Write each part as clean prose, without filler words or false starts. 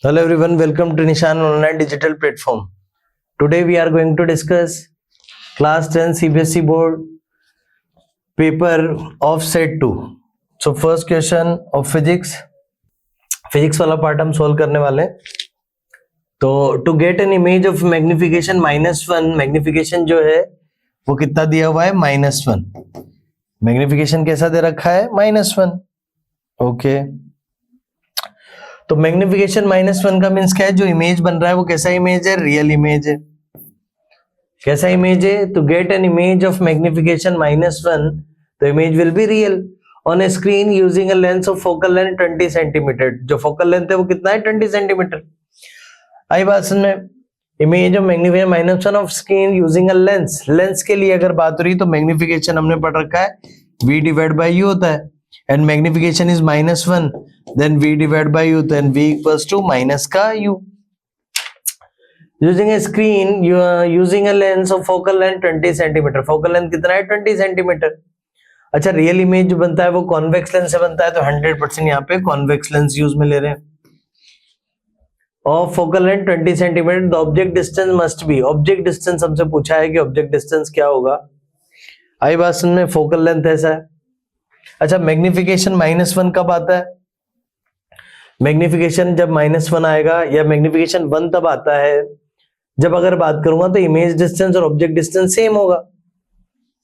Hello everyone, welcome to Nishan Online Digital Platform. Today we are going to discuss Class 10 CBSE Board paper of Set 2. So first question of physics वाला part हम solve करने वाले हैं. तो to get an image of magnification -1, magnification जो है वो कितना दिया हुआ है -1. मैग्निफिकेशन कैसा दे रखा है -1. ओके, तो मैग्निफिकेशन -1 का मीन्स क्या है, जो इमेज बन रहा है वो कैसा इमेज है, रियल इमेज है. कैसा इमेज है, to get an image of magnification -1 the image will be real on a screen using a lens of focal length 20 centimetre. जो फोकल लेंथ है वो कितना है, 20 सेंटीमीटर. आई बात समझ में. Image of magnification -1 of screen using a lens. Lens के लिए अगर बात हो रही तो मैग्निफिकेशन हमने पढ़ रखा है v डिवाइड बाय u होता है, and magnification is -1, then v divide by u, then v equals to minus का u. Using a screen using a lens of focal length 20 centimetre. Focal length कितना है, 20 centimetre. अच्छा, real image जो बनता है वो कॉन्वेक्स लेंस से बनता है, तो 100% यहाँ पे कॉन्वेक्स लेंस यूज में ले रहे हैं. Of focal length 20 centimetre, the object distance must be. Object distance हमसे पूछा है कि ऑब्जेक्ट डिस्टेंस क्या होगा. आई बात समझ में. फोकल लेंथ ऐसा है. अच्छा, मैग्निफिकेशन -1 कब आता है, मैग्निफिकेशन जब -1 आएगा, या मैग्निफिकेशन 1 तब आता है जब अगर बात करूंगा तो इमेज डिस्टेंस और ऑब्जेक्ट डिस्टेंस सेम होगा.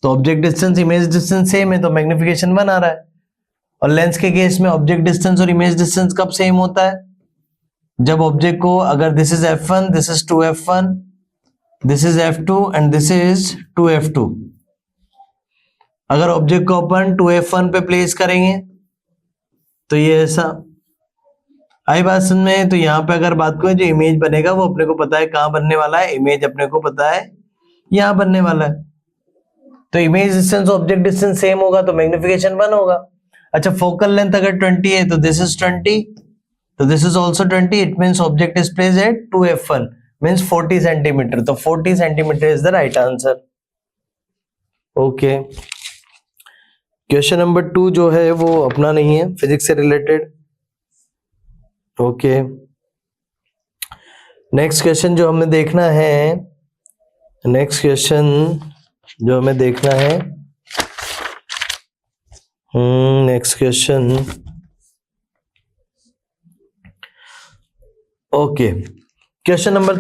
तो object distance image distance same है तो मैग्निफिकेशन 1 आ रहा है. और लेंस के केस में ऑब्जेक्ट डिस्टेंस और इमेज डिस्टेंस कब सेम होता है, जब ऑब्जेक्ट को, अगर this is f1, this is 2f1, this is f2 and this is 2f2. अगर ऑब्जेक्ट को अपन 2f1 पे प्लेस करेंगे तो ये ऐसा. आई बात समझ में. तो यहाँ पे अगर बात करें, जो इमेज बनेगा वो अपने को पता है कहाँ बनने वाला है, इमेज अपने को पता है यहाँ बनने वाला है. तो image distance object distance same होगा तो मैग्निफिकेशन 1 होगा. अच्छा, फोकल लेंथ अगर 20 है तो दिस इज 20, तो this is also 20. It means object is placed eight 2f1 means 40 centimetre. तो 40 centimetre is the right answer. Okay, question number 2 जो है वो अपना नहीं है, फिजिक्स से रिलेटेड. ओके, नेक्स्ट क्वेश्चन जो हमें देखना है, next question. Okay, question number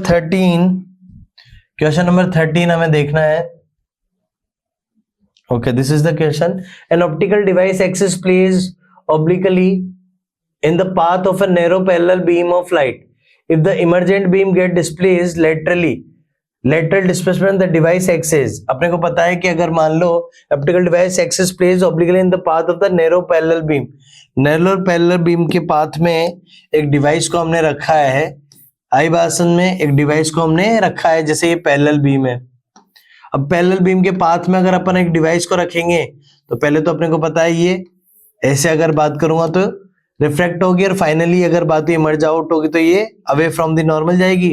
13 हमें देखना है. Okay, this is the question. An optical device axis placed obliquely in the path of a narrow parallel beam of light. If the emergent beam get displaced lateral displacement the device axis. अपने को पता है कि अगर मान लो optical device axis placed obliquely in the path of the narrow parallel beam, narrow parallel beam के path में एक डिवाइस को हमने रखा है. आई बासन में एक डिवाइस को हमने रखा है, जैसे ये पैरेलल बीम है. अब पैरेलल बीम के पाथ में अगर अपन एक डिवाइस को रखेंगे तो पहले तो अपने को पता है ये ऐसे अगर बात करूंगा तो रिफ्रैक्ट होगी, और फाइनली अगर बात इमर्ज आउट होगी तो ये अवे फ्रॉम द नॉर्मल जाएगी.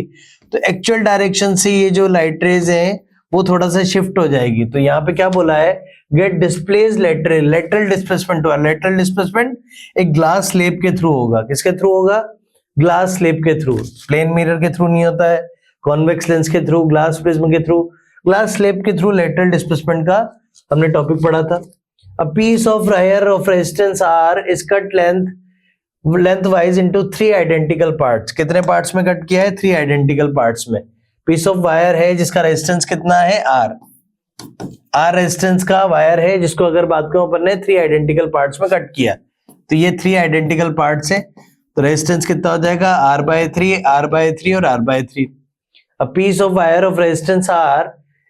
तो एक्चुअल डायरेक्शन से ये जो लाइट रेज है वो थोड़ा सा शिफ्ट हो जाएगी. तो यहाँ पे क्या बोला है, गेट डिस्प्लेस लेटरल डिस्प्लेसमेंट हुआ. लेटरल डिस्प्लेसमेंट एक ग्लास स्लेब के थ्रू होगा. किसके थ्रू होगा, ग्लास स्लेब के थ्रू. प्लेन मिरर के थ्रू नहीं होता है, कॉन्वेक्स लेंस के थ्रू, ग्लास प्रिज्म के थ्रू, ग्लास स्लेब के थ्रू लेटरल डिस्प्लेसमेंट का हमने टॉपिक पढ़ा था. A piece of wire of resistance R is cut lengthwise into 3 identical parts. कितने पार्ट्स में कट किया है, 3 आइडेंटिकल पार्ट्स में. पीस ऑफ वायर है जिसका रेजिस्टेंस कितना है, R रेजिस्टेंस का वायर है जिसको अगर बात करूं अपन ने 3 आइडेंटिकल पार्ट्स में कट किया. तो ये 3 आइडेंटिकल पार्ट्स है, तो रेजिस्टेंस कितना हो जाएगा, R/3, R/3 और R/3. A piece of wire of resistance R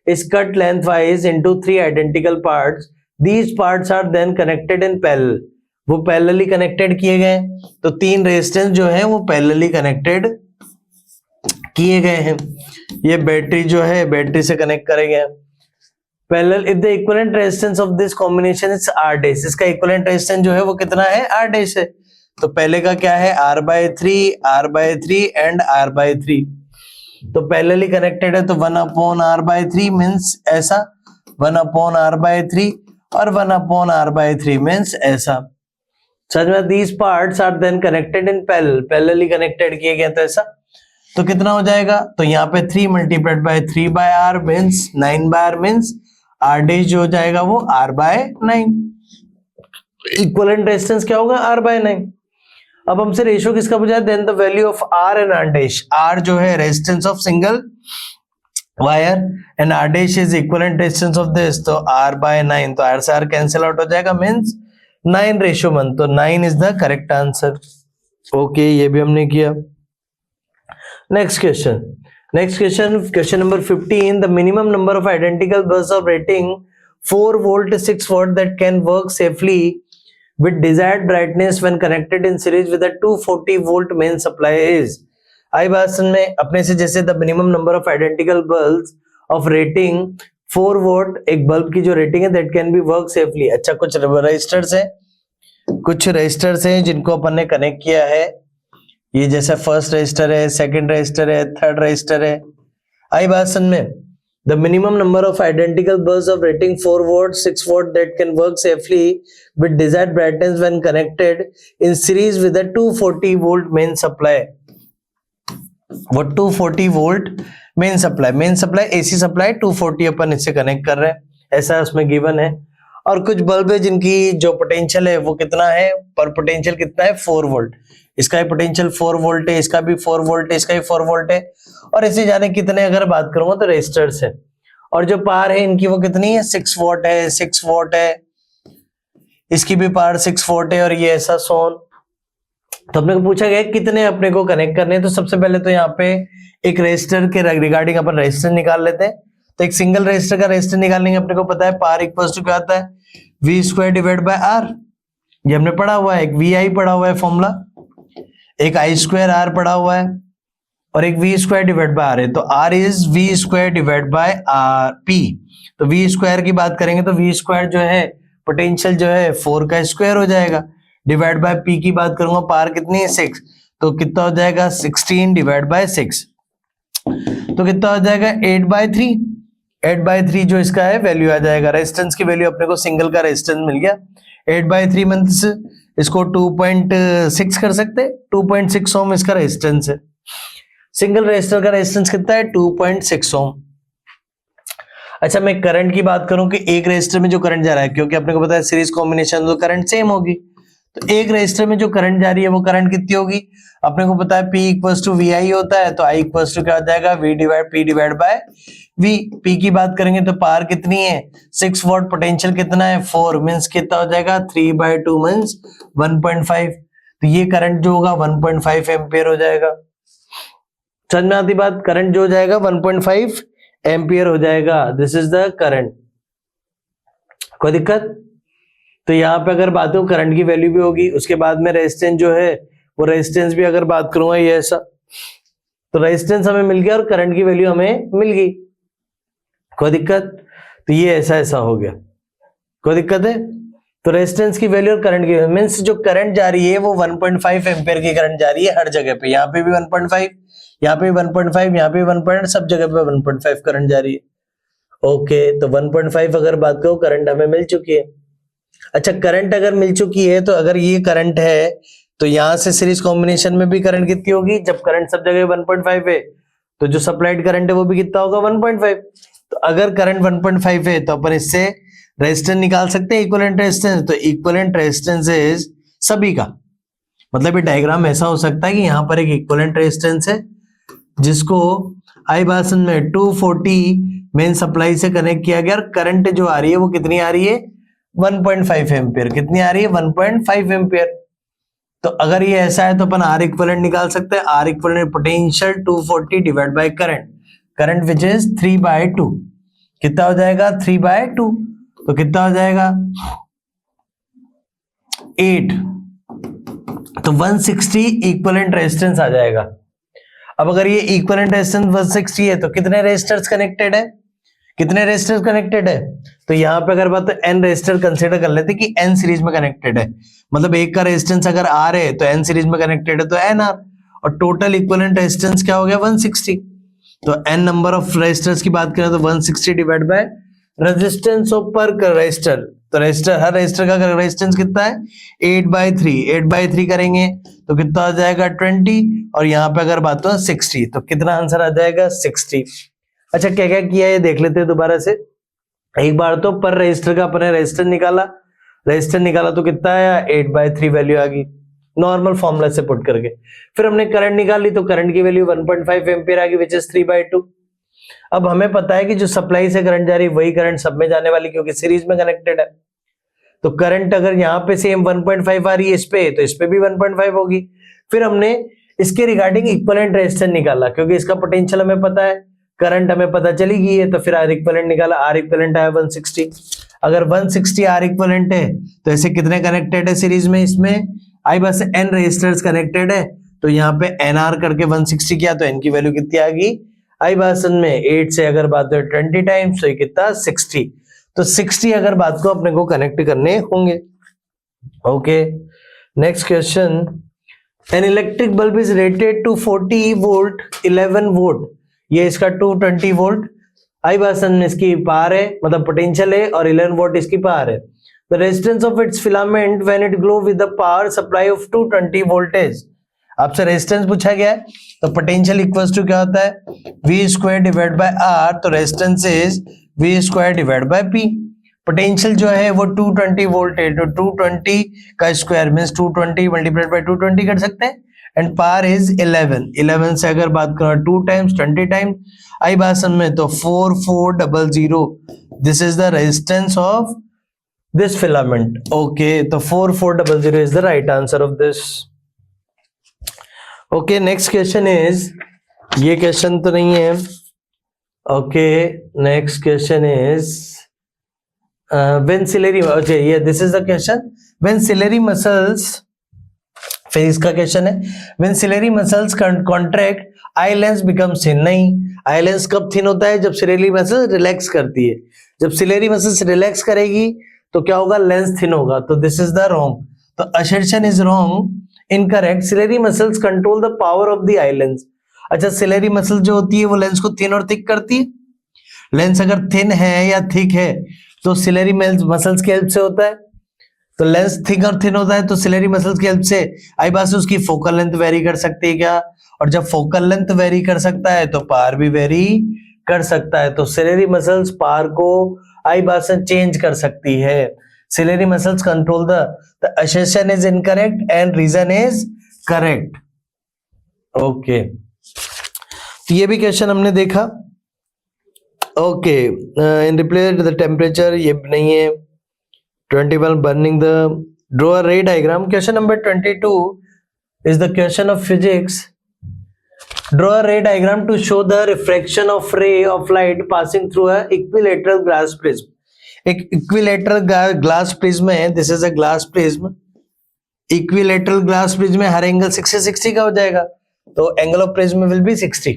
is cut lengthwise into 3 identical parts. These parts are then connected in parallel. वो पैरेलली कनेक्टेड किए गए. तो 3 रेजिस्टेंस जो है वो पैरेलली कनेक्टेड किए गए हैं. ये बैटरी जो है बैटरी से कनेक्ट करेंगे parallel. If the equivalent resistance of this combination is R'. इसका इक्विवेलेंट रेजिस्टेंस जो है वो कितना है, R' है. तो पहले का क्या है, R/3 एंड R/3. तो पैरेलली कनेक्टेड है तो 1/R/3 मीन्स ऐसा, 1/R/3 और 1/R/3 मीन्स ऐसा. समझ में? These parts are then connected in parallelly connected किए गए, तो ऐसा तो कितना हो जाएगा, तो यहाँ पे 3 multiplied by 3/r means 9/r means r dash जो हो जाएगा वो r/9। इक्विवेलेंट रेजिस्टेंस क्या होगा, r/9। अब हमसे रेशियो किसका पूछा है, then the value of r and r dash. r जो है resistance of single wire and r dash is equivalent resistance of this, तो r/9, तो r से r कैंसिल आउट हो जाएगा मींस 9:1, तो 9 is the correct answer. Okay, ये भी हमने किया। Next question number 15, the minimum number of identical bulbs of rating 4 volt 6 watt that can work safely with desired brightness when connected in series with a 240 volt main supply is। आई बात समझ में? अपने से जैसे the minimum number of identical bulbs of rating 4 volt, एक bulb की जो rating है that can be work safely. अच्छा, कुछ रजिस्टर्स हैं जिनको अपन ने कनेक्ट किया है, ये जैसे फर्स्ट रजिस्टर है, सेकंड रजिस्टर है, थर्ड रजिस्टर है। आई बात समझ में? The minimum number of identical bulbs of rating 4 volt 6 volt that can work safely with desired brightness when connected in series with a 240 volt main supply. वो 240 volt main supply AC supply 240 अपन इससे connect कर रहे हैं, ऐसा उसमें given है। और कुछ बल्ब है जिनकी जो पोटेंशियल है वो कितना है, पर पोटेंशियल कितना है 4 वोल्ट, इसका भी पोटेंशियल 4 वोल्ट है, इसका भी 4 वोल्ट है, इसका भी 4 वोल्ट है। और इसे जाने कितने अगर बात करूंगा तो रेजिस्टर्स है, और जो पावर है इनकी वो कितनी है 6 वोल्ट है, 6 वोल्ट है, इसकी भी पावर 6 वोल्ट है, और ये ऐसा सोन। तो अपने को पूछा गया कितने अपने को कनेक्ट करने हैं। तो सबसे पहले तो यहाँ पे एक रेजिस्टर के रिगार्डिंग अपन रेजिस्टर निकाल लेते हैं। तो एक सिंगल रेजिस्टर का रेजिस्टर निकालने अपने को पता है पावर इक्वल्स टू क्या आता है, V² डिवाइड बाय R। ये हमने पढ़ा हुआ है, एक VI पढ़ा हुआ है फॉर्मूला, एक I² R पढ़ा हुआ है, और एक V² डिवाइड बाय R है। तो R is V² divide by P। तो V² की बात करेंगे तो V² जो है पोटेंशियल जो है 4 का स्क्वायर हो जाएगा, डिवाइड बाय P की बात करूंगा पावर कितनी है 6, तो कितना हो जाएगा 16 डिवाइड बाय 6, तो कितना हो जाएगा 8/3। 8/3 जो इसका है वैल्यू आ जाएगा। रेजिस्टेंस की वैल्यू अपने को सिंगल का रेजिस्टेंस मिल गया 8/3 मींस इसको 2.6 कर सकते हैं, 2.6 ओम इसका रेजिस्टेंस है। सिंगल रेजिस्टर का रेजिस्टेंस कितना है 2.6 ओम। अच्छा, मैं करंट की बात करूं कि एक रेजिस्टर में जो करंट जा रहा है, क्योंकि अपने को पता है सीरीज कॉम्बिनेशन तो करंट सेम होगी, तो एक रेजिस्टर में जो करंट जा रही है वो करंट कितनी होगी, अपने को पता है P इक्वल्स टू VI होता है, तो I इक्वल्स टू क्या हो जाएगा P divide by V। P की बात करेंगे तो पावर कितनी है 6 वोल्ट, पोटेंशियल कितना है 4 मींस कितना हो जाएगा 3/2 मींस 1.5। तो ये करंट जो होगा 1.5 एम्पियर हो जाएगा। समझ में आती बात? करंट जो हो जाएगा 1.5 एम्पियर हो जाएगा। This is the current. कोई दिक्कत? तो यहाँ पे अगर बात हो करंट की वैल्यू भी होगी, उसके बाद में रेजिस्टेंस जो है वो रेजिस्टेंस भी अगर बात करूंगा ये ऐसा, तो रेजिस्टेंस हमें मिल गया और करंट की वैल्यू हमें मिल गई। कोई दिक्कत? तो ये ऐसा हो गया। कोई दिक्कत है? तो रेजिस्टेंस की वैल्यू और करंट की मींस जो करंट जा रही है वो 1.5 एम्पियर की करंट जा रही है हर जगह पे, यहाँ पे भी 1.5, यहाँ पे 1.5, यहाँ पे 1. सब जगह पे 1.5 करंट जा रही है। ओके, तो 1.5 अगर बात करो करंट हमें मिल चुकी है। अच्छा, करंट अगर मिल चुकी है तो अगर ये करंट है तो यहां से सीरीज कॉम्बिनेशन में भी करंट कितनी होगी, जब करंट सब जगह 1.5 है तो जो सप्लाइड करंट है वो भी कितना होगा 1.5। तो अगर करंट 1.5 है तो अपन इससे रेजिस्टेंस निकाल सकते हैं, इक्विवेलेंट रेजिस्टेंस। तो इक्विवेलेंट रेजिस्टेंस इज सभी का, मतलब ये डायग्राम ऐसा हो सकता है कि यहाँ पर एक इक्विवेलेंट रेजिस्टेंस है जिसको आई बासन में 240 मेन सप्लाई से कनेक्ट किया गया, और करंट जो आ रही है वो कितनी आ रही है 1.5 एम्पियर। कितनी आ रही है 1.5 एम्पियर। तो अगर ये ऐसा है तो अपन R इक्विवेलेंट निकाल सकते हैं। R equivalent potential 240 divide by current which is 3/2। कितना हो जाएगा 3/2, तो कितना हो जाएगा 8। तो 160 इक्विवेलेंट रेजिस्टेंस आ जाएगा। अब अगर ये इक्विवेलेंट रेजिस्टेंस 160 है तो कितने रेजिस्टर्स कनेक्टेड है, कितने रेजिस्टर कनेक्टेड है? तो यहाँ पे अगर बात तो n रेजिस्टर कंसीडर कर लेते कि n सीरीज में कनेक्टेड है, मतलब एक का रेजिस्टेंस अगर R है तो n सीरीज में कनेक्टेड है तो NR, और टोटल इक्विवेलेंट रेजिस्टेंस क्या हो गया 160। तो n नंबर ऑफ रेजिस्टर्स की बात करें तो 160 डिवाइड बाय रेजिस्टेंस ऑफ पर रेजिस्टर, तो रेजिस्टर, हर रेजिस्टर का रेजिस्टेंस कितना है 8/3, 8/3 करेंगे तो कितना आ जाएगा 20, और यहाँ पे अगर बात हो 60, तो कितना आंसर आ जाएगा 60। अच्छा क्या क्या किया है देख लेते हैं दोबारा से। एक बार तो पर रजिस्टर का अपने रजिस्टर निकाला तो कितना आया 8/3 वैल्यू आ गई नॉर्मल फॉर्मूला से पुट करके। फिर हमने करंट निकाली तो करंट की वैल्यू 1.5 एम्पियर आ गई विच इज 3/2। अब हमें पता है कि जो सप्लाई से करंट जा रही है वही करंट सब में जाने वाली, क्योंकि सीरीज में कनेक्टेड है। तो करंट अगर यहाँ पे सेम 1.5 आ रही है इस पे, तो इस पे भी 1.5 होगी। फिर हमने इसके रिगार्डिंग इक्विवेलेंट रेजिस्टेंस निकाला, क्योंकि इसका पोटेंशियल हमें पता है, करंट हमें पता चली गई है, तो फिर आर इक्विवेलेंट निकाला। आर इक्विवेलेंट आया 160। अगर 160 आर इक्विवेलेंट है तो ऐसे कितने कनेक्टेड है सीरीज में, इसमें आई बस n रेजिस्टर्स कनेक्टेड है, तो यहाँ पे nr करके 160 किया तो n की वैल्यू कितनी आ गई आई बासन में 8 से अगर बात हो 20 टाइम्स तो ये कितना 60। तो 60 अगर बात को अपने को कनेक्ट करने होंगे। Okay next question, an electric bulb is rated to 40 volt 11 volt, ये इसका 220 वोल्ट आई बासन में इसकी पावर है, मतलब पोटेंशियल है, और 11 वोल्ट इसकी पावर है। The resistance of its filament when it glow with the power supply of 220 voltage। आपसे रेजिस्टेंस पूछा गया है तो पोटेंशियल इक्वल्स टू क्या होता है v square divide by r, तो resistance is v square divide by p। Potential जो है वो 220 वोल्ट है, तो 220 का स्क्वायर मींस 220 मल्टीप्लाइड बाय 220 कर सकते हैं, एंड पावर इज 11 से अगर बात करो 2 टाइम्स 20 टाइम्स आई बासन में तो 4400। This is the resistance of this filament। okay तो 4400 is the right answer of this। okay next question is, ये क्वेश्चन तो नहीं है। okay next question is when ciliary, okay yeah this is the question, when ciliary muscles, फिर इसका question है when ciliary muscles contract eye lens becomes thin। नहीं, eye lens कब thin होता है, जब ciliary muscles रिलैक्स करती है। जब ciliary muscles रिलैक्स करेगी तो क्या होगा, लेंस थिन होगा। तो दिस इज द रॉन्ग, तो assertion is wrong, incorrect. Ciliary muscles control the power of the eye lens. अच्छा सिलेरी मसल जो होती है वो लेंस को थिन और थिक करती है। लेंस अगर थिन है या थिक है तो सिलेरी मसल्स की हेल्प से होता है। तो लेंस थिक और थिन होता है तो सिलेरी मसल्स की हेल्प से आई बास उसकी फोकल लेंथ वेरी कर सकती है क्या, और जब फोकल लेंथ वेरी कर सकता है तो पावर भी वेरी कर सकता है। तो सिलेरी मसल्स पावर को आई बासन चेंज कर सकती है। Ciliary muscles control the assertion is incorrect and reason is correct. Okay तो ये भी क्वेश्चन हमने देखा। Okay in replace the temperature, ये नहीं है। 21 burning the draw a ray diagram. Question number 22 is the question of physics। Draw a ray diagram to show the refraction of ray of light passing through a equilateral glass prism। एक equilateral glass prism है, this is a glass prism। equilateral glass prism में हर angle 60 का हो जाएगा, तो angle of prism will be 60।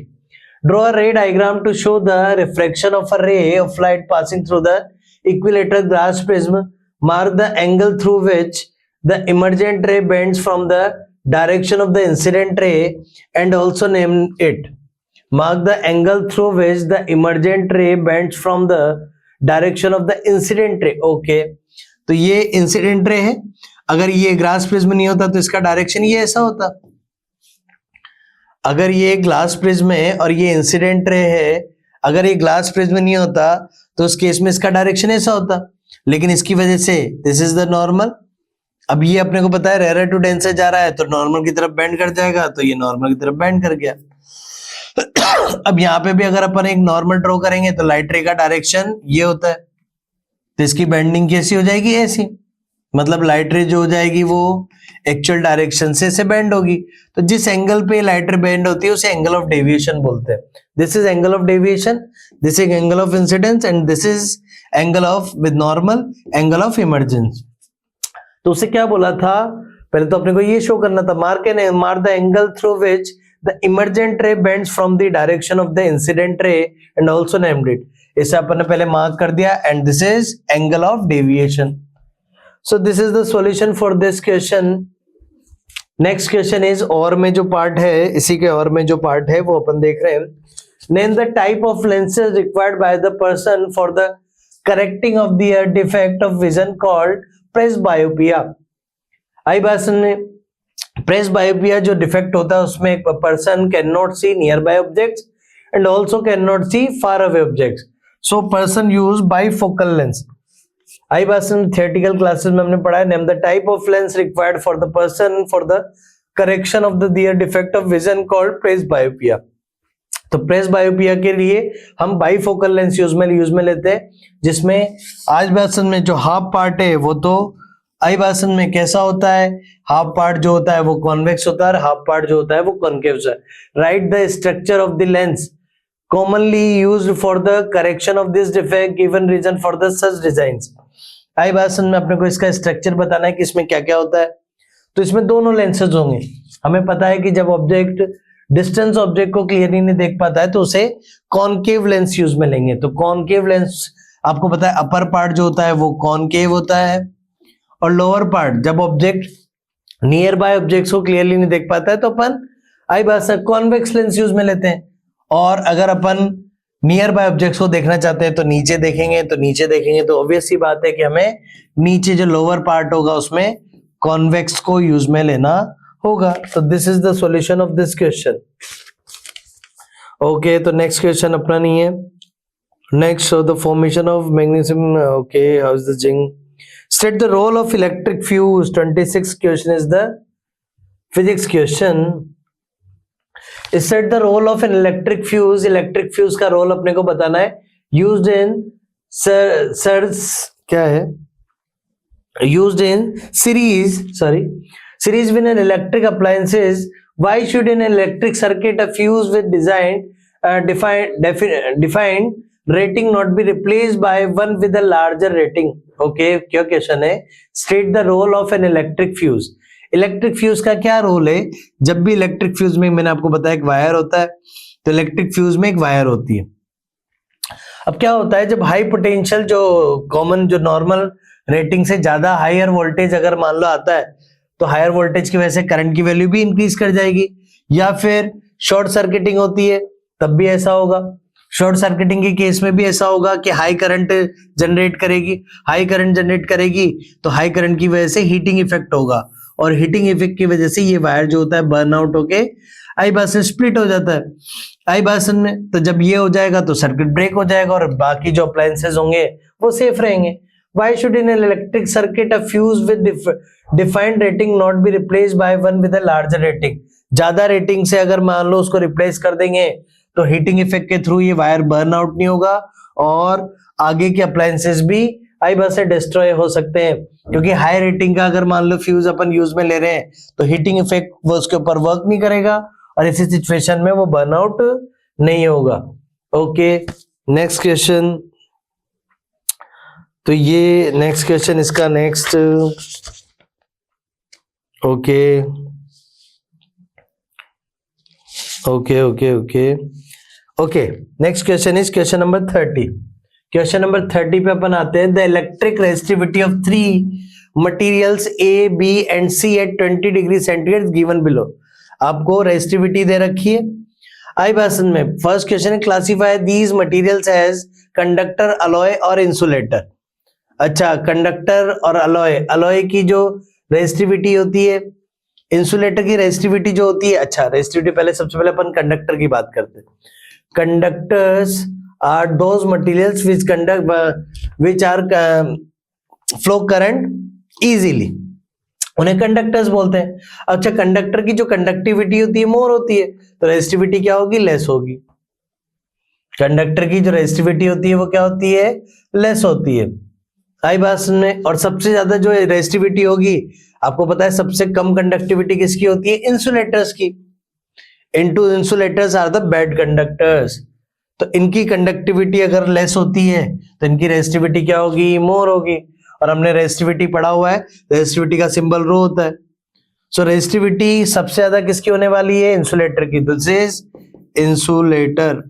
Draw a ray diagram to show the refraction of a ray of light passing through the equilateral glass prism। Mark the angle through which the emergent ray bends from the direction of the incident ray and also name it। Mark the angle through which the emergent ray bends from the direction of the incident ray। okay तो ये incident ray है, अगर ये glass prism नहीं होता तो इसका direction ये ऐसा होता। अगर ये ग्लास प्रिज्म है और ये इंसिडेंट रे है, अगर ये ग्लास प्रिज्म नहीं होता तो उस केस में इसका डायरेक्शन ऐसा होता, लेकिन इसकी वजह से दिस इज द नॉर्मल। अब ये अपने को पता है रेयर टू डेंसर जा रहा है तो नॉर्मल की तरफ बेंड कर जाएगा, तो ये नॉर्मल की तरफ बेंड कर गया। अब यहाँ पे भी अगर अपन एक नॉर्मल ड्रॉ करेंगे तो लाइट रे का डायरेक्शन ये होता है, तो इसकी बेंडिंग कैसी हो जाएगी, ऐसी। मतलब लाइट रे जो हो जाएगी वो एक्चुअल डायरेक्शन से बेंड होगी। तो जिस एंगल पे लाइट रे बेंड होती है उसे एंगल ऑफ डेविएशन बोलते हैं। This is angle of deviation, this is angle of incidence and this is angle of with normal angle of emergence. तो उसे क्या बोला था, पहले तो अपने को ये शो करना था, mark the angle through which the emergent ray bends from the direction of the incident ray and also named it. इसे अपन ने पहले मार्क कर दिया and this is angle of deviation. So this is the solution for this question. Next question is और में जो part है, इसी के और में जो पार्ट है वो अपन देख रहे हैं। Name the type of lenses required by the person for the correcting of the defect of vision called presbyopia. आई बात समझ? presbyopia जो डिफेक्ट होता है उसमें एक person can not see near by objects and also can not see far away objects, so person use bifocal lens. आई बात समझ? थियोरेटिकल क्लासेस में हमने पढ़ा है name the type of lens required for the person for the correction of the near defect of vision called presbyopia. तो presbyopia के लिए हम बाइफोकल लेंस यूज में लेते हैं, जिसमें आज बासन में जो हाफ पार्ट है वो तो आई बासन में कैसा होता है, हाफ पार्ट जो होता है वो कॉन्वेक्स होता है, हाफ पार्ट जो होता है वो कॉनकेव होता है. Write the structure of the lens commonly used for the correction of this defect given reason for the such designs. आई बासन में अपने को इसका स्ट्रक्चर बताना है कि इसमें क्या क्या होता है. तो इसमें दोनों लेंसेज होंगे. हमें पता है कि जब ऑब्जेक्ट डिस्टेंस ऑब्जेक्ट को क्लियरली नहीं देख पाता है तो उसे कॉनकेव लेंस यूज में लेंगे. तो कॉनकेव लेंस आपको पता है अपर पार्ट जो होता है वो कॉनकेव होता है, और लोअर पार्ट जब ऑब्जेक्ट नियर बाय ऑब्जेक्ट्स को क्लियरली नहीं देख पाता है तो अपन आई बात से कॉन्वेक्स लेंस यूज में लेते हैं. और अगर अपन नियर बाय ऑब्जेक्ट्स को देखना चाहते हैं तो नीचे देखेंगे तो ऑब्वियस सी बात है कि हमें नीचे जो लोअर पार्ट होगा उसमें कॉन्वेक्स को यूज में लेना होगा. तो this is the solution of this question. Okay, तो नेक्स्ट क्वेश्चन अपना नहीं है. Next the formation of magnesium. Okay, how is the zinc. State the role of electric fuse. 26 question is the physics question. State the role of an electric fuse. Electric fuse का role अपने को बताना है. Used in क्या है? Used in series with an electric appliances. Why should in an electric circuit a fuse with defined rating not be replaced by one with a larger rating? Okay, क्या question है. State the role of an electric fuse. Electric fuse का क्या role है. जब भी electric fuse में मैंने आपको बताया एक वायर होता है, तो इलेक्ट्रिक फ्यूज में एक वायर होती है. अब क्या होता है जब हाई पोटेंशियल जो कॉमन जो नॉर्मल रेटिंग से ज्यादा हायर वोल्टेज अगर मान लो आता है तो हायर वोल्टेज की वजह से करंट की वैल्यू भी इंक्रीज कर जाएगी, या फिर शॉर्ट सर्किटिंग होती है तब भी ऐसा होगा. शॉर्ट सर्किटिंग के केस में भी ऐसा होगा कि हाई करंट जनरेट करेगी तो हाई करंट की वजह से हीटिंग इफेक्ट होगा, और हीटिंग इफेक्ट की वजह से ये वायर जो होता है बर्न आउट होके आई बासन स्प्लिट हो जाता है. आई बासन में तो जब ये हो जाएगा तो सर्किट ब्रेक हो जाएगा और बाकी जो अप्लायंसेस होंगे वो सेफ रहेंगे. Why should in an electric circuit a fuse with defined rating not be replaced by one with a larger rating? ज्यादा रेटिंग से अगर मान लो उसको रिप्लेस कर देंगे तो हीटिंग इफेक्ट के थ्रू ये वायर बर्न आउट नहीं होगा और आगे के अप्लायंसेस भी आई बस से डिस्ट्रॉय हो सकते हैं, क्योंकि हाई रेटिंग का अगर मान लो फ्यूज अपन यूज में ले रहे हैं तो हीटिंग इफेक्ट वो उसके ऊपर वर्क नहीं करेगा और इसी सिचुएशन में वो बर्न आउट नहीं होगा. Okay, next question. तो ये नेक्स्ट क्वेश्चन इसका next. Okay, next question is question number 30. Question number 30 पे अपन आते हैं. The electric resistivity of 3 materials A B and C at 20 degree centigrade given below. आपको रेजिस्टिविटी दे रखी है. आई भाषण में फर्स्ट क्वेश्चन है classify these materials as conductor, alloy और इंसुलेटर. अच्छा, कंडक्टर और अलॉय की जो रेजिस्टिविटी होती है, इंसुलेटर की रेजिस्टिविटी जो होती है. अच्छा, रेजिस्टिविटी पहले सबसे पहले अपन कंडक्टर की बात करते हैं. Conductors are those materials which are flow current easily, उन्हें कंडक्टर्स बोलते हैं. अच्छा, कंडक्टर की जो कंडक्टिविटी होती है मोर होती है तो रेजिस्टिविटी क्या होगी, लेस होगी. कंडक्टर की जो रेजिस्टिविटी होती है वो क्या होती है, लेस होती है. आई बात में. और सबसे ज्यादा जो रेजिस्टिविटी होगी, आपको पता है सबसे कम कंडक्टिविटी किसकी होती है, इंसुलेटर्स की. Into insulators are the bad conductors. तो इनकी कंडक्टिविटी अगर लेस होती है तो इनकी रेजिस्टिविटी क्या होगी, मोर होगी. और हमने रेजिस्टिविटी पढ़ा हुआ है, रेजिस्टिविटी का सिंबल रो होता है. सो रेजिस्टिविटी सबसे ज्यादा किसकी होने वाली है, इंसुलेटर की. This is insulator.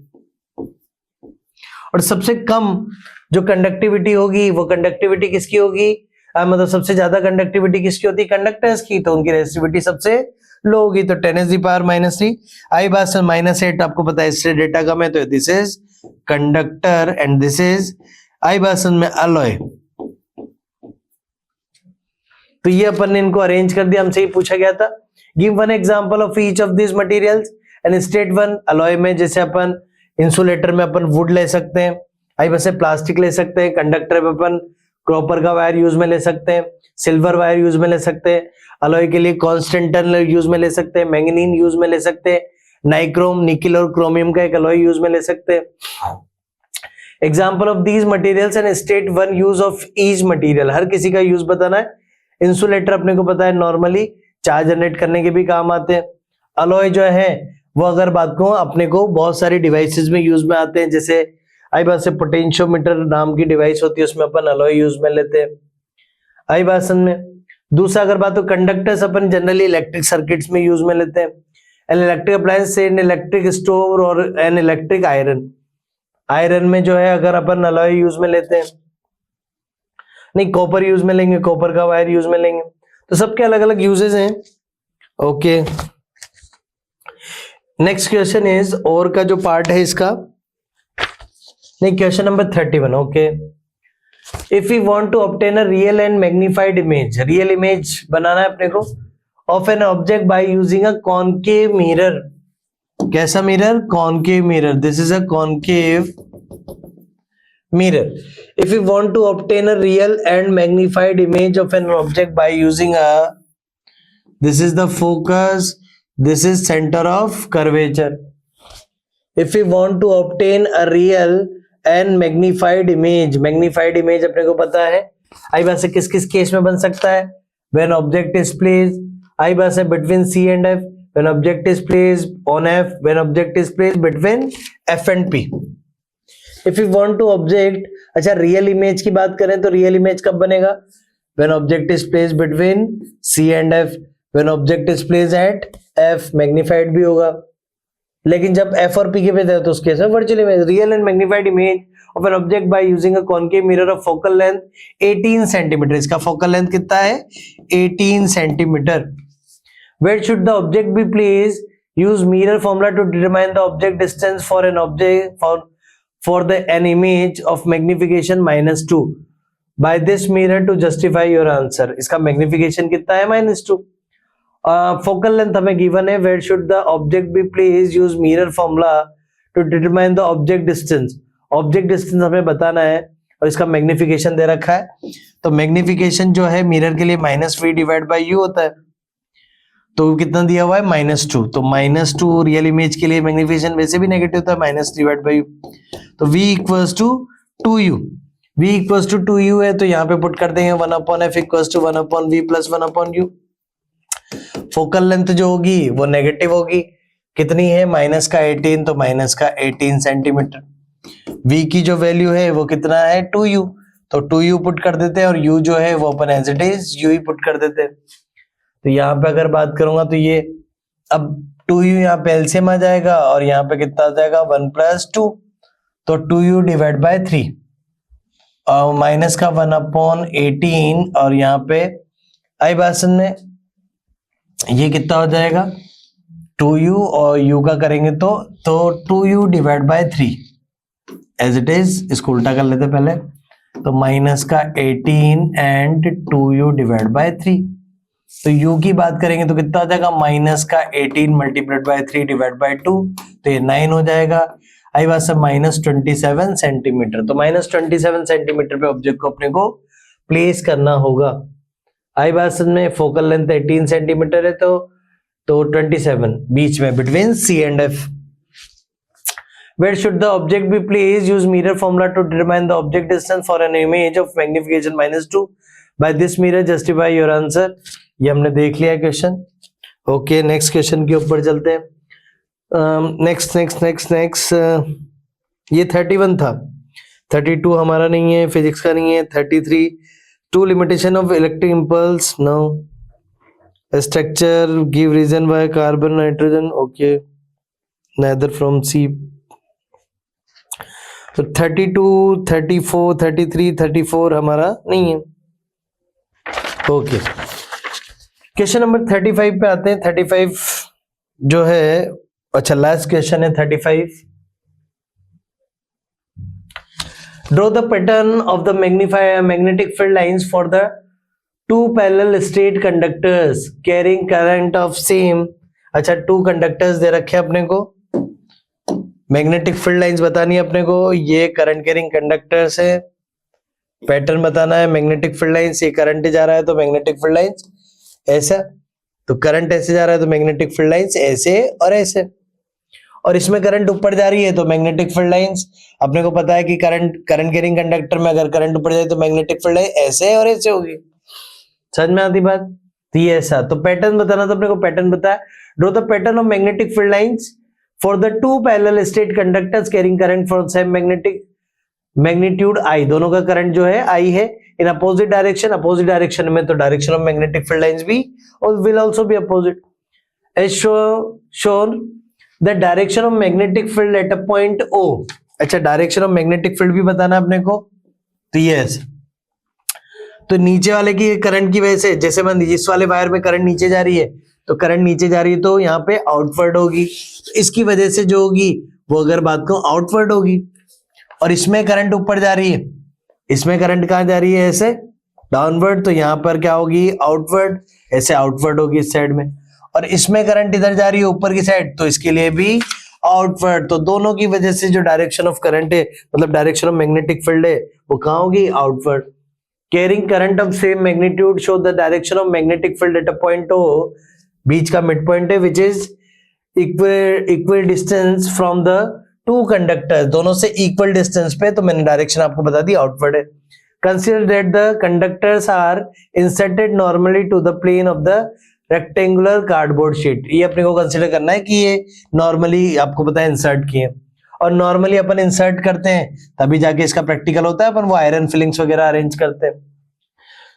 और सबसे कम जो कंडक्टिविटी होगी वो कंडक्टिविटी किसकी होगी, मतलब सबसे ज्यादा कंडक्टिविटी किसकी होती है, कंडक्टर्स की. तो उनकी रेजिस्टिविटी सबसे लो होगी. तो 10⁻⁻3 आई बास -8 आपको पता है इससे डेटा कम है. तो this is conductor and this is I भाषण में अलॉय। तो ये अपन ने इनको अरेंज कर दिया, हमसे ही पूछा गया था। Give one example of each of this materials and state one. Alloy में जैसे अपन इंसुलेटर में अपन वुड ले सकते हैं, आई वैसे प्लास्टिक ले सकते हैं, कंडक्टर में अपन कॉपर का वायर यूज में ले सकते हैं, सिल्वर वायर यूज में ले सकते हैं, अलॉय के लिए कॉन्स्टेंटन यूज में ले सकते हैं, मैंगनीन यूज में ले सकते हैं, नाइक्रोम निकिल और क्रोमियम का एक अलॉय यूज में ले सकते हैं। Example of these materials and state one use of each material. हर किसी का यूज बताना है। इंसुलेटर अपने को पता है नॉर्मली चार्ज जनरेट करने के भी काम आते हैं। अलॉय जो है वो अगर बात कहूं अपने को बहुत सारी डिवाइसेस में यूज में आते हैं, जैसे आई बात से पोटेंशियोमीटर नाम की डिवाइस होती है, उसमें अपन अलॉय यूज में लेते हैं आई भाषण में। दूसरा अगर बात हो कंडक्टर्स अपन जनरली इलेक्ट्रिक सर्किट्स में यूज में लेते हैं। एन इलेक्ट्रिक अप्लायंस से एन इलेक्ट्रिक स्टोव और एन इलेक्ट्रिक आयरन। आयरन में जो है अगर अपन अलॉय यूज में लेते हैं, नहीं कॉपर यूज में लेंगे, कॉपर का वायर यूज में लेंगे। तो सबके अलग अलग यूजेस हैं। ओके, नेक्स्ट क्वेश्चन इज और का जो पार्ट है इसका, नहीं question number 31। Okay, if you want to obtain a real and magnified image, real image बनाना है अपने को of an object by using a concave mirror. कैसा mirror? Concave mirror. This is a concave mirror. If you want to obtain a real and magnified image of an object by using this is the focus, this is center of curvature. If you want to obtain a real and magnified image अपने को पता है आई बात से किस किस case में बन सकता है? When object is placed, आई बात से between C and F, when object is placed on F, when object is placed between F and P. If you want to object, अच्छा रियल इमेज की बात करें तो रियल इमेज कब बनेगा? When object is placed between C and F, when object is placed at F. Magnified भी होगा, लेकिन जब एफ और पी के पे तो उसके साथ virtual image. Real and magnified image of an object by using a concave mirror of focal length 18 centimetre. इसका फोकल लेंथ कितना है? 18 centimetre. Where should the object be placed? Use mirror formula to determine the object distance for an object for an image of magnification -2 by this mirror to justify your answer. इसका magnification कितना है? -2. focal length हमें given है। where should the object be placed? use mirror formula to determine the object distance. object distance हमें बताना है और इसका magnification दे रखा है। तो magnification जो है मिरर के लिए -v डिवाइड बाई u होता है। तो कितना दिया हुआ है? -2। तो -2 रियल इमेज के लिए मैग्निफिकेशन वैसे भी नेगेटिव था, माइनस डिवाइड बाई। तो v equals to 2u, v equals to 2u है तो यहाँ पे पुट कर देंगे 1/f equals to 1/v plus 1/u। Focal length जो होगी वो नेगेटिव होगी, कितनी है? माइनस का 18, तो माइनस का 18 सेंटीमीटर। v की जो वैल्यू है वो कितना है? 2u, तो 2u पुट कर देते हैं और u जो है वो अपन एज इट इज u ही पुट कर देते हैं। तो यहाँ पे अगर बात करूंगा तो ये अब 2u यहाँ पे एलसीएम आ जाएगा और यहाँ पे कितना आ जाएगा? 1 + 2, तो 2u डिवाइड बाय 3 और माइनस का 1/18 और यहाँ पे आई भाषण में ये कितना हो जाएगा? 2u और u का करेंगे तो 2u divide by 3 as it is. इसको उल्टा कर लेते पहले, तो माइनस का 18 एंड 2u डिवाइड बाय 3। तो u की बात करेंगे तो कितना हो जाएगा? माइनस का 18 मल्टीप्लाइड बाय 3 डिवाइड बाय 2, तो ये 9 हो जाएगा। आई बात से -27 सेंटीमीटर। तो -27 सेंटीमीटर पे ऑब्जेक्ट को अपने को प्लेस करना होगा। आई बात में फोकल लेंथ 18 सेंटीमीटर है तो 27 बीच में between C and F। Where should the object be placed? Use mirror formula to determine the object distance for an image of magnification -2 by this mirror. Justify your answer. ये हमने देख लिया question. Okay, next question के ऊपर चलते हैं। Next ये 31 था, 32 हमारा नहीं है, फिजिक्स का नहीं है। 33 two limitation of electric impulse. No structure give reason by carbon nitrogen. Okay, neither from C. तो 32, 34, 33, 34 हमारा नहीं है। ओके, क्वेश्चन नंबर 35 पे आते हैं। 35 जो है, अच्छा लास्ट क्वेश्चन है 35। Draw the pattern of the magnetic field lines for the two parallel straight conductors carrying current of same. अच्छा, टू कंडक्टर्स दे रखे अपने को, मैग्नेटिक फील्ड लाइंस बतानी है अपने को, ये करंट कैरिंग कंडक्टर्स है, पैटर्न बताना है मैग्नेटिक फील्ड लाइंस, ये करंट जा रहा है तो मैग्नेटिक फील्ड लाइंस ऐसा, तो करंट ऐसे जा रहा है तो मैग्नेटिक फील्ड लाइंस ऐसे और ऐसे, और इसमें करंट ऊपर जा रही है तो मैग्नेटिक फील्ड लाइंस, अपने को पता है कि करंट कैरिंग कंडक्टर में अगर करंट ऊपर जाए तो मैग्नेटिक फील्ड लाइन ऐसे और ऐसे होगी। समझ में आती बात? तो ये ऐसा, तो पैटर्न बताना, तो अपने को पैटर्न बताया, draw the pattern of magnetic field lines for the two parallel straight conductors carrying current for same magnitude I, दोनों का करंट जो है आई है, इन अपोजिट डायरेक्शन में, तो direction of magnetic field lines भी और will also be opposite. As shown the direction of magnetic field at a point O। अच्छा, डायरेक्शन ऑफ मैग्नेटिक फील्ड भी बताना अपने को, तो ये ऐसे, तो नीचे वाले की करंट की वजह से, जैसे मान लीजिए इस वाले वायर में करंट नीचे जा रही है, तो करंट नीचे जा रही है तो यहाँ पे आउटवर्ड होगी, तो इसकी वजह से जो होगी वो अगर बात को आउटवर्ड होगी, और इसमें करंट ऊपर जा रही है, इसमें करंट कहाँ जा रही है ऐसे डाउनवर्ड, तो यहाँ पर क्या होगी आउटवर्ड, ऐसे आउटवर्ड होगी इस साइड में, और इसमें करंट इधर जा रही है ऊपर की साइड, तो इसके लिए भी आउटवर्ड, तो दोनों की वजह से जो डायरेक्शन ऑफ करंट है, मतलब डायरेक्शन ऑफ मैग्नेटिक फील्ड है, वो कहाँ होगी outward. Carrying current of same magnitude show the direction of magnetic field at a point O, बीच का मिड पॉइंट है, which is equal distance from the two conductors, दोनों से इक्वल डिस्टेंस पे, तो मैंने डायरेक्शन आपको बता दी आउटवर्ड है। Consider that the conductors are inserted normally to the plane of the rectangular cardboard sheet, ये अपने को कंसीडर करना है कि ये नॉर्मली आपको पता है इंसर्ट किए, और नॉर्मली अपन इंसर्ट करते हैं तभी जाके इसका प्रैक्टिकल होता है, अपन वो आयरन फिलिंग्स वगैरह अरेंज करते हैं।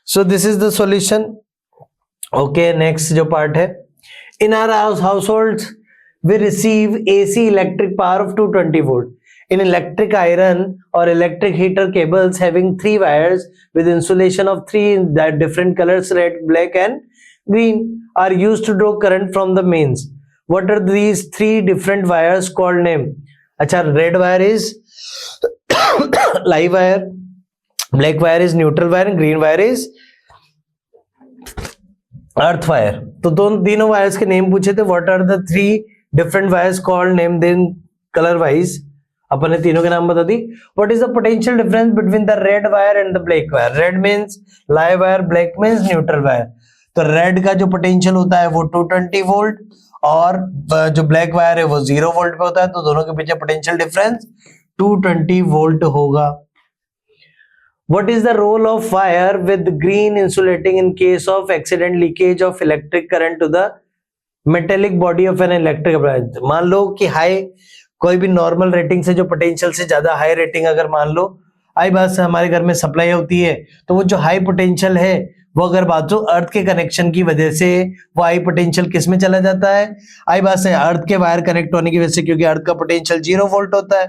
So this is the solution. Okay, next जो पार्ट है, in our households we receive AC electric power of 220 volt in electric iron or electric heater cables having 3 wires with insulation of 3 different colors, red, black and green, are used to draw current from the mains. What are these 3 different wires called name? अच्छा, red wire is live wire, black wire is neutral wire and green wire is earth wire. तो तीनों wires के name पूछे थे, what are the 3 different wires called name, then color wise अपन ने तीनों के नाम बता दी। What is the potential difference between the red wire and the black wire? Red means live wire, black means neutral wire। तो red का जो potential होता है वो 220 वोल्ट, और जो ब्लैक वायर है वो 0 वोल्ट पे होता है, तो दोनों के पीछे पोटेंशियल डिफरेंस 220 वोल्ट होगा। What is the role of wire with green insulating in case of accident leakage of electric current to the metallic body of an electric appliance? मान लो कि हाई, कोई भी नॉर्मल रेटिंग से जो potential से ज्यादा high rating अगर मान लो आई बात से हमारे घर में सप्लाई होती है, तो वो जो हाई पोटेंशियल है वो अगर बात हो अर्थ के कनेक्शन की वजह से वो हाई पोटेंशियल किस में चला जाता है, आई बात से अर्थ के वायर कनेक्ट होने की वजह से, क्योंकि अर्थ का पोटेंशियल 0 वोल्ट होता है,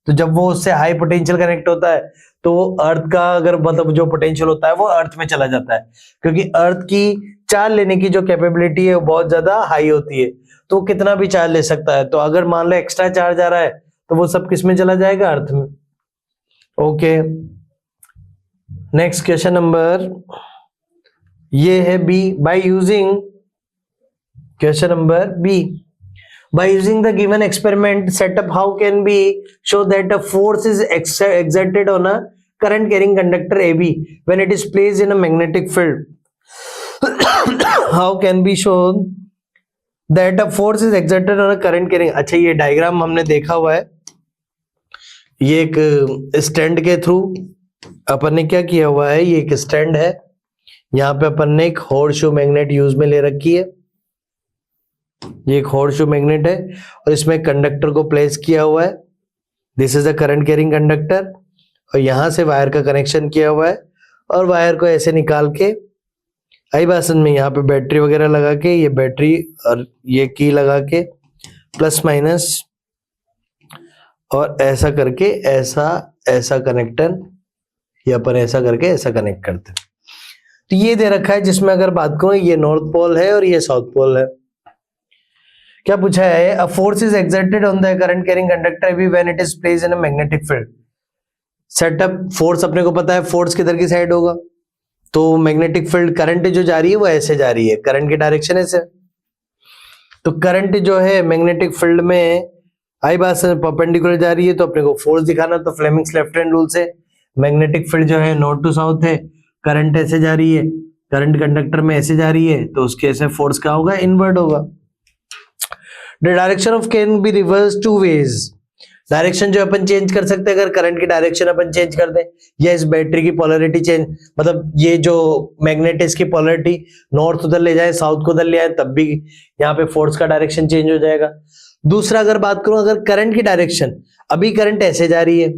तो जब वो उससे हाई पोटेंशियल कनेक्ट होता है तो अर्थ का अगर मतलब जो पोटेंशियल होता है वो अर्थ में चला जाता है, क्योंकि अर्थ की चार्ज लेने की जो कैपेबिलिटी है वो बहुत ज्यादा हाई होती है, तो वो कितना भी चार्ज ले सकता है। तो अगर मान लो एक्स्ट्रा चार्ज आ रहा है तो वो सब किस में चला जाएगा, अर्थ में। ओके, नेक्स्ट क्वेश्चन नंबर ये है B. By using question number B, by using the given experiment setup, how can we show that a force is exerted on a current carrying conductor AB when it is placed in a magnetic field? How can we show that a force is exerted on a current carrying? अच्छा, ये diagram हमने देखा हुआ है, ये एक stand के through अपन ने क्या किया हुआ है, ये एक स्टैंड है, यहाँ पे अपन ने एक हॉर्सशू मैग्नेट यूज में ले रखी है, ये एक हॉर्सशू मैग्नेट है और इसमें कंडक्टर को प्लेस किया हुआ है, this is a current carrying conductor, और यहां से वायर का कनेक्शन किया हुआ है, और वायर को ऐसे निकाल के आई बासन में यहाँ पे बैटरी वगैरह लगा के, ये बैटरी और ये की लगा के प्लस माइनस और ऐसा करके ऐसा कनेक्टर, ये अपन ऐसा करके ऐसा कनेक्ट करते हैं। तो ये दे रखा है जिसमें अगर बात करूं ये नॉर्थ पोल है और ये साउथ पोल है। क्या पूछा है, a force is exerted on the current carrying conductor B when it is placed in a magnetic field. Setup force अपने को पता है, फोर्स किधर की साइड होगा, तो मैग्नेटिक फील्ड करंट जो जा रही है वो ऐसे जा रही है, करंट की डायरेक्शन ऐसे। तो करंट जो है मैग्नेटिक फील्ड में आई बात से परपेंडिकुलर जा रही है, तो अपने को फोर्स दिखाना, तो फ्लेमिंग्स लेफ्ट हैंड रूल से मैग्नेटिक फील्ड जो है नॉर्थ टू साउथ है, करंट ऐसे जा रही है, करंट कंडक्टर में ऐसे जा रही है, तो उसके ऐसे फोर्स क्या होगा, इनवर्ड होगा। The direction of can be reverse two ways, direction जो अपन चेंज कर सकते हैं अगर करंट की डायरेक्शन अपन चेंज कर दें, या इस बैटरी की पोलैरिटी चेंज, मतलब ये जो मैग्नेट है इसकी पोलैरिटी नॉर्थ उधर ले जाए, साउथ को उधर ले आए, तब भी यहाँ पे फोर्स का डायरेक्शन चेंज हो जाएगा। दूसरा अगर बात करूं, अगर करंट की डायरेक्शन, अभी करंट ऐसे जा रही है,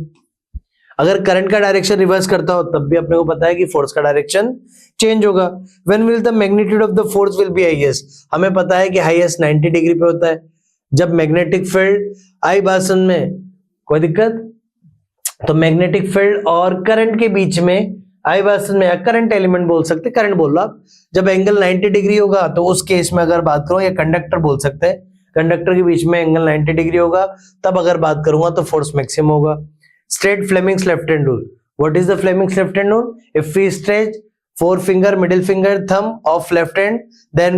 अगर करंट का डायरेक्शन रिवर्स करता हो तब भी अपने को पता है कि फोर्स का डायरेक्शन चेंज होगा। When will the magnitude of the force will be highest, हमें पता है कि हाईएस्ट 90 डिग्री पे होता है, जब मैग्नेटिक फील्ड आई बासन में, कोई दिक्कत, तो मैग्नेटिक फील्ड और करंट के बीच में आई बासन में, या करंट एलिमेंट बोल सकते, करंट बोल लो आप, जब एंगल 90 डिग्री होगा तो उस केस में अगर बात करूं, या कंडक्टर बोल सकते हैं, कंडक्टर के बीच में एंगल 90 डिग्री होगा, तब अगर बात करूंगा तो फोर्स मैक्सिमम होगा। Straight Fleming's left hand rule, what is the Fleming's left hand rule? If we stretch forefinger, middle finger, thumb of left hand, then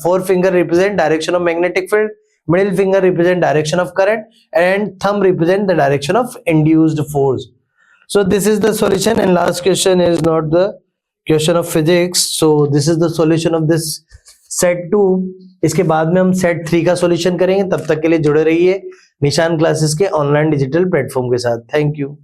forefinger represent direction of magnetic field, middle finger represent direction of current, and thumb represent the direction of induced force. So this is the solution, and last question is not the question of physics, so this is the solution of this set 2. इसके बाद में हम set 3 का solution करेंगे, तब तक के लिए जुड़े रहिए निशान क्लासेस के ऑनलाइन डिजिटल प्लेटफॉर्म के साथ। Thank you.